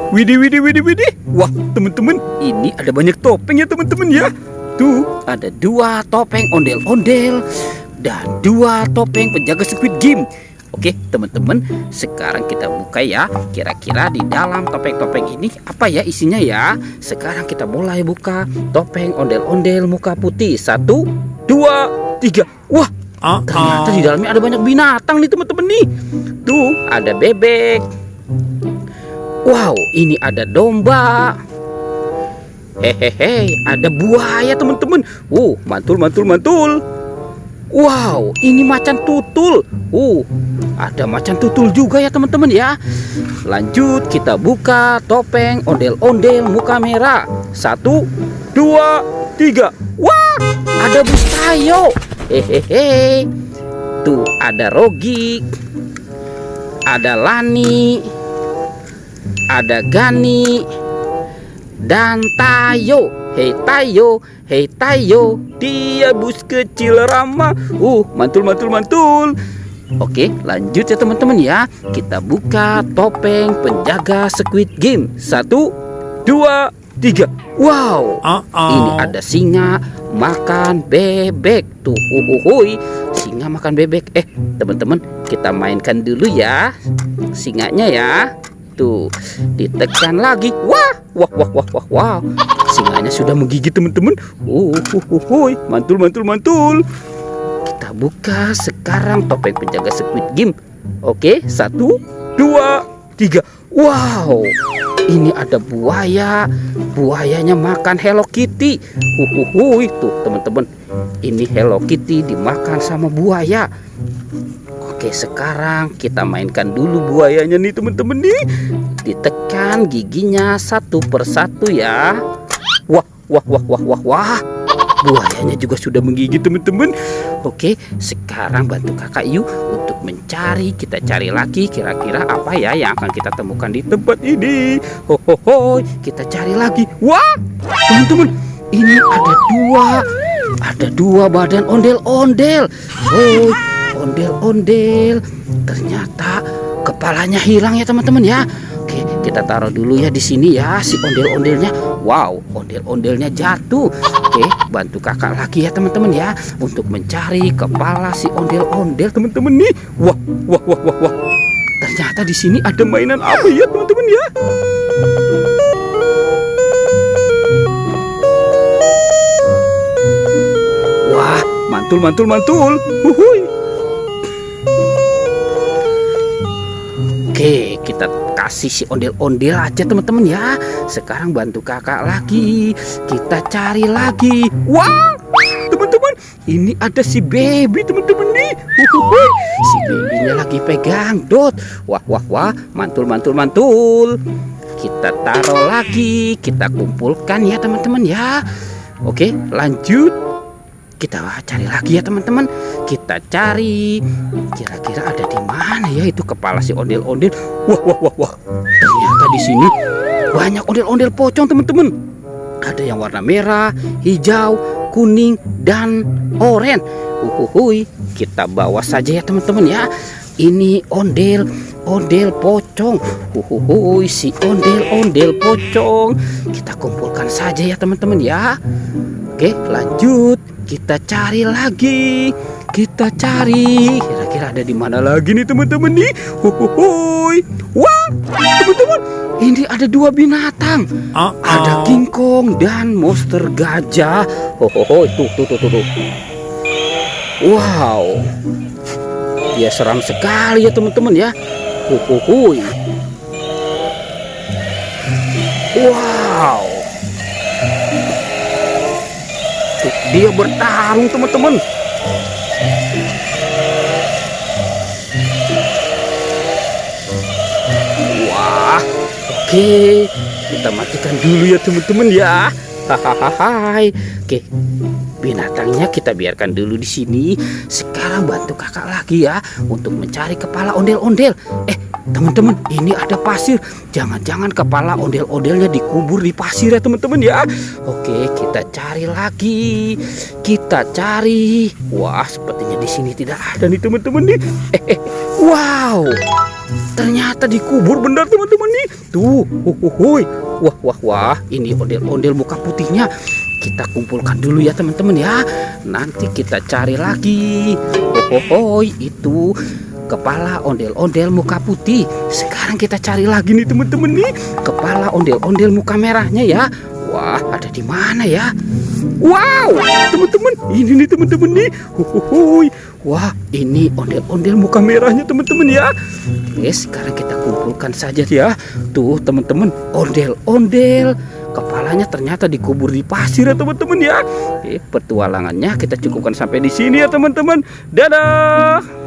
Widih, widih, widih, widih. Wah, teman-teman, ini ada banyak topeng ya teman-teman ya. Tuh, ada 2 topeng ondel-ondel dan 2 topeng penjaga Squid Game. Oke, teman-teman, sekarang kita buka ya. Kira-kira di dalam topeng-topeng ini apa ya isinya ya? Sekarang kita mulai buka topeng ondel-ondel muka putih. 1, 2, 3. Wah, ternyata di dalamnya ada banyak binatang nih teman-teman nih. Tuh, ada bebek. Wow, ini ada domba. Hehehe, ada buaya teman-teman. Mantul, mantul, mantul. Wow, ini macan tutul. Ada macan tutul juga ya teman-teman ya. Lanjut kita buka topeng ondel-ondel muka merah. 1, 2, 3. Wah, ada Bustayo. Hehehe. Tuh ada Rogi, ada Lani, ada Gani, dan Tayo. Hei Tayo, hei Tayo, dia bus kecil ramah. Mantul, mantul, mantul. Oke, lanjut ya teman-teman ya. Kita buka topeng penjaga Squid Game. 1, 2, 3. Wow, ini ada singa makan bebek. Tuh, singa makan bebek. Teman-teman, kita mainkan dulu ya singanya ya. Tuh, ditekan lagi. Wah. Singanya sudah menggigit teman-teman. Mantul, mantul, mantul. Kita buka sekarang topeng penjaga Squid Game. Oke, 1, 2, 3. Wow, ini ada buaya. Buayanya makan Hello Kitty. Tuh teman-teman, ini Hello Kitty dimakan sama buaya. Oke, sekarang kita mainkan dulu buayanya nih teman-teman nih. Ditekan giginya satu persatu ya. Wah. Buayanya juga sudah menggigit teman-teman. Oke, sekarang bantu kakak yuk untuk mencari. Kita cari lagi kira-kira apa ya yang akan kita temukan di tempat ini. Kita cari lagi. Wah, teman-teman, ini ada dua badan ondel-ondel. Ondel-ondel. Ternyata kepalanya hilang ya teman-teman ya. Oke, kita taruh dulu ya di sini ya si ondel-ondelnya. Wow, ondel-ondelnya jatuh. Oke, bantu kakak lagi ya teman-teman ya untuk mencari kepala si ondel-ondel teman-teman nih. Wah. Ternyata di sini ada mainan apa ya teman-teman ya? Wah, mantul, mantul, mantul. Oke, kita kasih si ondel-ondel aja teman-teman ya. Sekarang bantu kakak lagi. Kita cari lagi. Wah, teman-teman, ini ada si baby teman-teman nih. Si babynya lagi pegang dot. Wah. Mantul, mantul, mantul. Kita taruh lagi. Kita kumpulkan ya teman-teman ya. Oke, lanjut. Kita cari lagi ya teman-teman. Kita cari. Kira-kira ada di mana ya itu kepala si ondel-ondel. Wah. Ternyata di sini banyak ondel-ondel pocong teman-teman. Ada yang warna merah, hijau, kuning, dan oranye. Kita bawa saja ya teman-teman ya. Ini ondel pocong. Si ondel pocong. Kita kumpulkan saja ya teman-teman ya. Oke, lanjut. Kita cari lagi. Kita cari. Kira-kira ada di mana lagi nih teman-teman nih? Wah, teman-teman, ini ada 2 binatang. Ada King Kong dan monster gajah. Tuh. Wow. Dia seram sekali ya teman-teman ya. Wow. Tuh, dia bertarung teman-teman. Wah, oke, kita matikan dulu ya teman-teman ya. Oke, binatangnya kita biarkan dulu di sini. Sekarang bantu kakak lagi ya untuk mencari kepala ondel-ondel. Teman-teman, ini ada pasir. Jangan-jangan kepala ondel-ondelnya dikubur di pasir ya teman-teman ya. Oke, kita cari lagi. Kita cari. Wah, sepertinya di sini tidak ada nih teman-teman nih. Wow, ternyata dikubur benar teman-teman nih. Tuh, huhuhui. Wah, wah, wah, ini ondel-ondel muka putihnya. Kita kumpulkan dulu ya teman-teman ya. Nanti kita cari lagi. Hohohoi, itu kepala ondel-ondel muka putih. Sekarang kita cari lagi nih teman-teman nih. Kepala ondel-ondel muka merahnya ya. Wah, ada di mana ya? Wow, teman-teman, ini nih teman-teman nih. Huhuhui. Wah, ini ondel-ondel muka merahnya teman-teman ya. Oke, sekarang kita kumpulkan saja ya. Tuh teman-teman, ondel-ondel. Kepalanya ternyata dikubur di pasir ya teman-teman ya. Petualangannya kita cukupkan sampai di sini ya teman-teman. Dadah.